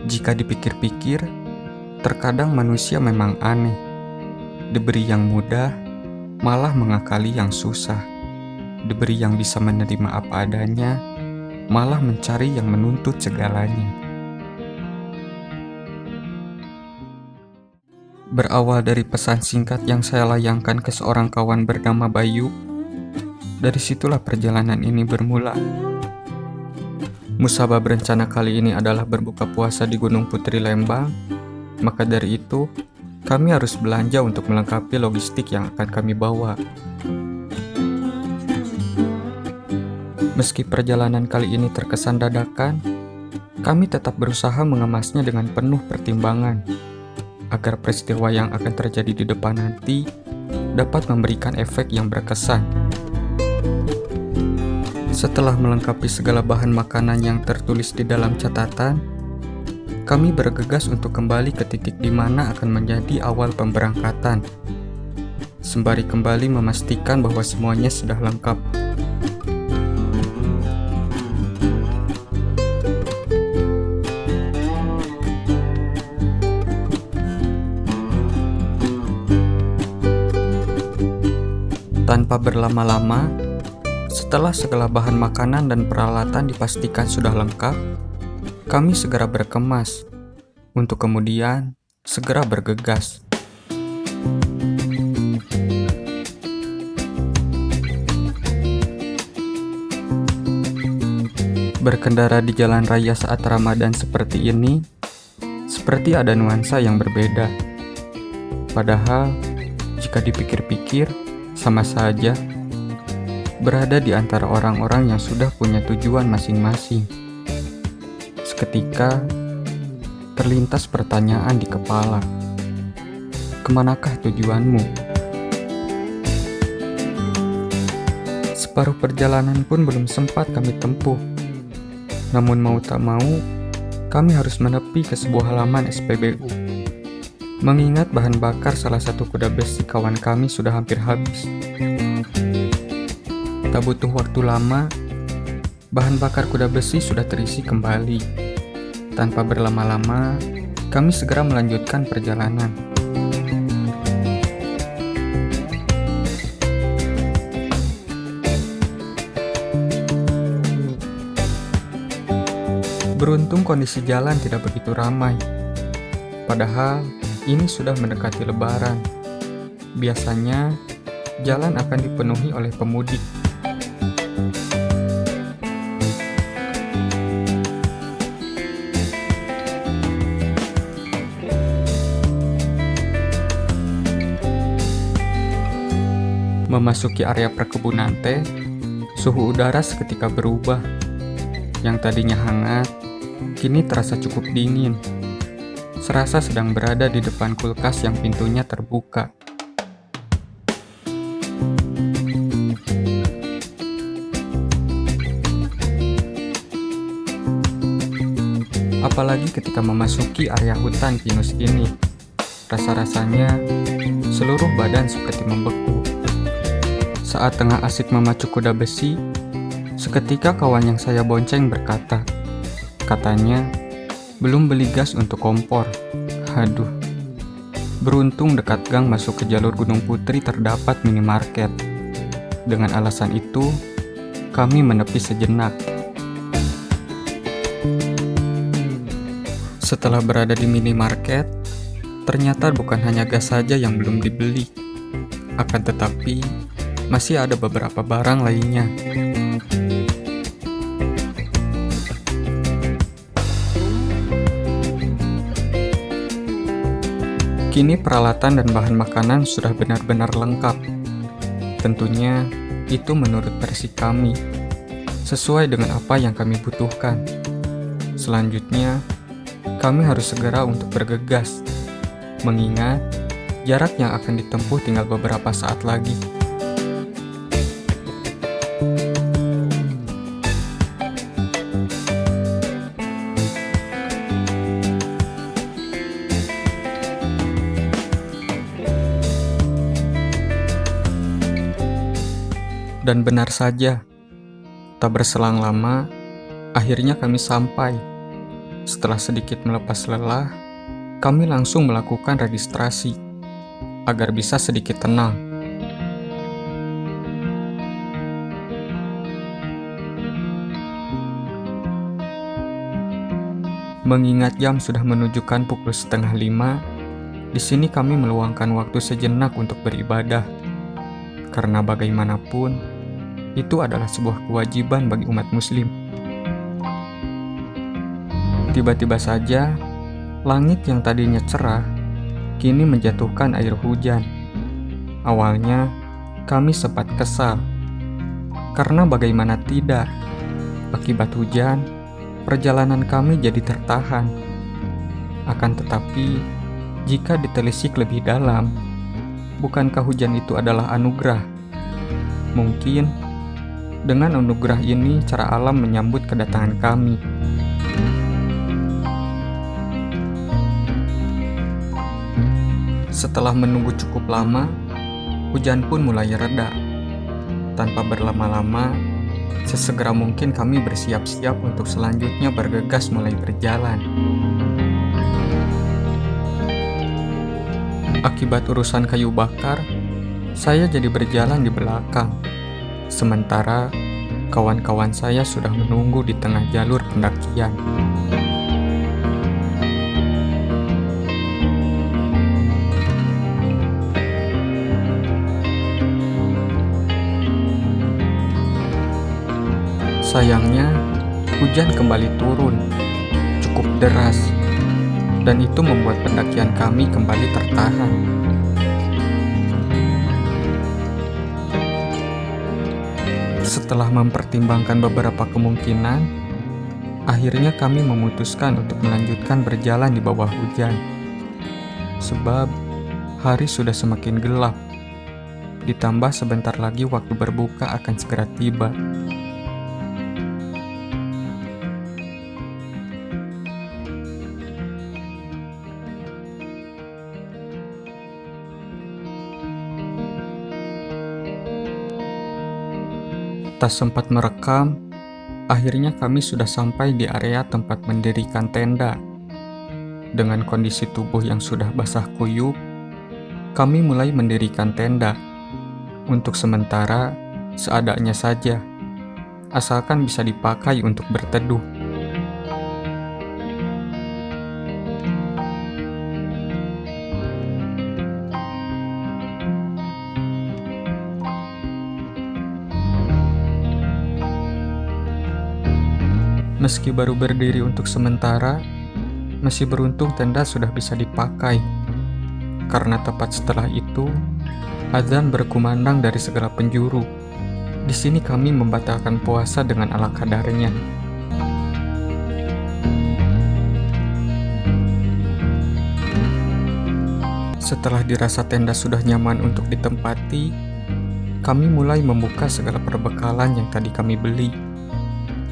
Jika dipikir-pikir, terkadang manusia memang aneh. Diberi yang mudah, malah mengakali yang susah. Diberi yang bisa menerima apa adanya, malah mencari yang menuntut segalanya. Berawal dari pesan singkat yang saya layangkan ke seorang kawan bernama Bayu, dari situlah perjalanan ini bermula. Musabah berencana kali ini adalah berbuka puasa di Gunung Putri Lembang, maka dari itu, kami harus belanja untuk melengkapi logistik yang akan kami bawa. Meski perjalanan kali ini terkesan dadakan, kami tetap berusaha mengemasnya dengan penuh pertimbangan, agar peristiwa yang akan terjadi di depan nanti dapat memberikan efek yang berkesan. Setelah melengkapi segala bahan makanan yang tertulis di dalam catatan, kami bergegas untuk kembali ke titik di mana akan menjadi awal pemberangkatan, sembari kembali memastikan bahwa semuanya sudah lengkap. Tanpa berlama-lama, setelah segala bahan makanan dan peralatan dipastikan sudah lengkap, kami segera berkemas untuk kemudian segera bergegas. Berkendara di jalan raya saat Ramadan seperti ini, seperti ada nuansa yang berbeda. Padahal, jika dipikir-pikir, sama saja berada di antara orang-orang yang sudah punya tujuan masing-masing. Seketika, terlintas pertanyaan di kepala. Kemanakah tujuanmu? Separuh perjalanan pun belum sempat kami tempuh. Namun mau tak mau, kami harus menepi ke sebuah halaman SPBU. Mengingat bahan bakar salah satu kuda besi kawan kami sudah hampir habis. Tak butuh waktu lama, bahan bakar kuda besi sudah terisi kembali. Tanpa berlama-lama, kami segera melanjutkan perjalanan. Beruntung kondisi jalan tidak begitu ramai. Padahal, ini sudah mendekati Lebaran. Biasanya, jalan akan dipenuhi oleh pemudik. Memasuki area perkebunan teh, suhu udara seketika berubah. Yang tadinya hangat, kini terasa cukup dingin. Serasa sedang berada di depan kulkas yang pintunya terbuka. Apalagi ketika memasuki area hutan pinus ini, rasa-rasanya seluruh badan seperti membeku. Saat tengah asik memacu kuda besi, seketika kawan yang saya bonceng berkata, katanya, belum beli gas untuk kompor. Haduh. Beruntung dekat gang masuk ke jalur Gunung Putri terdapat minimarket. Dengan alasan itu, kami menepi sejenak. Setelah berada di minimarket, ternyata bukan hanya gas saja yang belum dibeli. Akan tetapi, masih ada beberapa barang lainnya. Kini peralatan dan bahan makanan sudah benar-benar lengkap. Tentunya itu menurut versi kami, sesuai dengan apa yang kami butuhkan. Selanjutnya, kami harus segera untuk bergegas, mengingat jarak yang akan ditempuh tinggal beberapa saat lagi. Dan benar saja, tak berselang lama, akhirnya kami sampai. Setelah sedikit melepas lelah, kami langsung melakukan registrasi agar bisa sedikit tenang. Mengingat jam sudah menunjukkan pukul 4:30, di sini kami meluangkan waktu sejenak untuk beribadah. Karena bagaimanapun, itu adalah sebuah kewajiban bagi umat muslim. Tiba-tiba saja, langit yang tadinya cerah, kini menjatuhkan air hujan. Awalnya, kami sempat kesal. Karena bagaimana tidak, akibat hujan, perjalanan kami jadi tertahan. Akan tetapi, jika ditelisik lebih dalam, bukankah hujan itu adalah anugerah? Mungkin, dengan anugerah ini cara alam menyambut kedatangan kami. Setelah menunggu cukup lama, hujan pun mulai reda. Tanpa berlama-lama, sesegera mungkin kami bersiap-siap untuk selanjutnya bergegas mulai berjalan. Akibat urusan kayu bakar, saya jadi berjalan di belakang. Sementara kawan-kawan saya sudah menunggu di tengah jalur pendakian. Sayangnya, hujan kembali turun, cukup deras, dan itu membuat pendakian kami kembali tertahan. Setelah mempertimbangkan beberapa kemungkinan, akhirnya kami memutuskan untuk melanjutkan berjalan di bawah hujan. Sebab hari sudah semakin gelap, ditambah sebentar lagi waktu berbuka akan segera tiba. Tak sempat merekam, akhirnya kami sudah sampai di area tempat mendirikan tenda. Dengan kondisi tubuh yang sudah basah kuyup, kami mulai mendirikan tenda. Untuk sementara, seadanya saja, asalkan bisa dipakai untuk berteduh. Meski baru berdiri untuk sementara, masih beruntung tenda sudah bisa dipakai. Karena tepat setelah itu, azan berkumandang dari segala penjuru. Di sini kami membatalkan puasa dengan ala kadarnya. Setelah dirasa tenda sudah nyaman untuk ditempati, kami mulai membuka segala perbekalan yang tadi kami beli.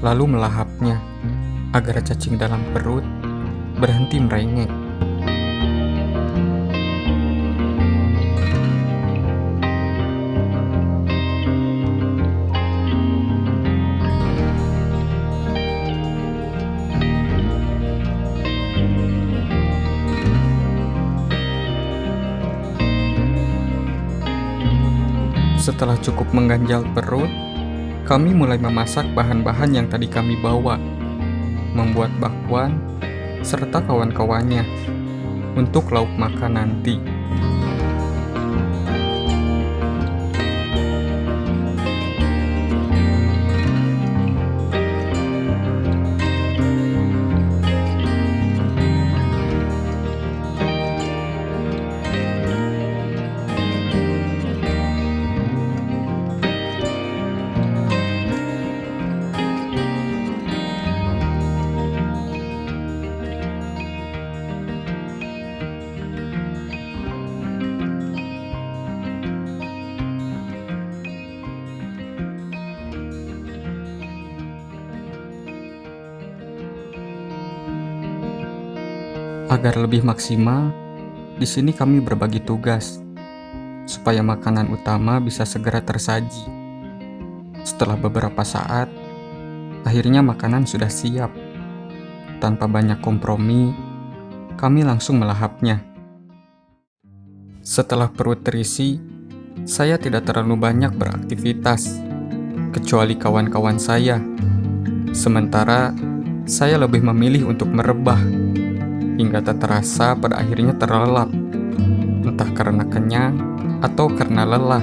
Lalu melahapnya, agar cacing dalam perut berhenti merengek. Setelah cukup mengganjal perut, kami mulai memasak bahan-bahan yang tadi kami bawa, membuat bakwan, serta kawan-kawannya untuk lauk makan nanti. Agar lebih maksimal, di sini kami berbagi tugas supaya makanan utama bisa segera tersaji. Setelah beberapa saat, akhirnya makanan sudah siap. tanpa banyak kompromi, kami langsung melahapnya. Setelah perut terisi, saya tidak terlalu banyak beraktivitas, kecuali kawan-kawan saya. Sementara, saya lebih memilih untuk merebah, hingga tak terasa pada akhirnya terlelap, entah karena kenyang atau karena lelah.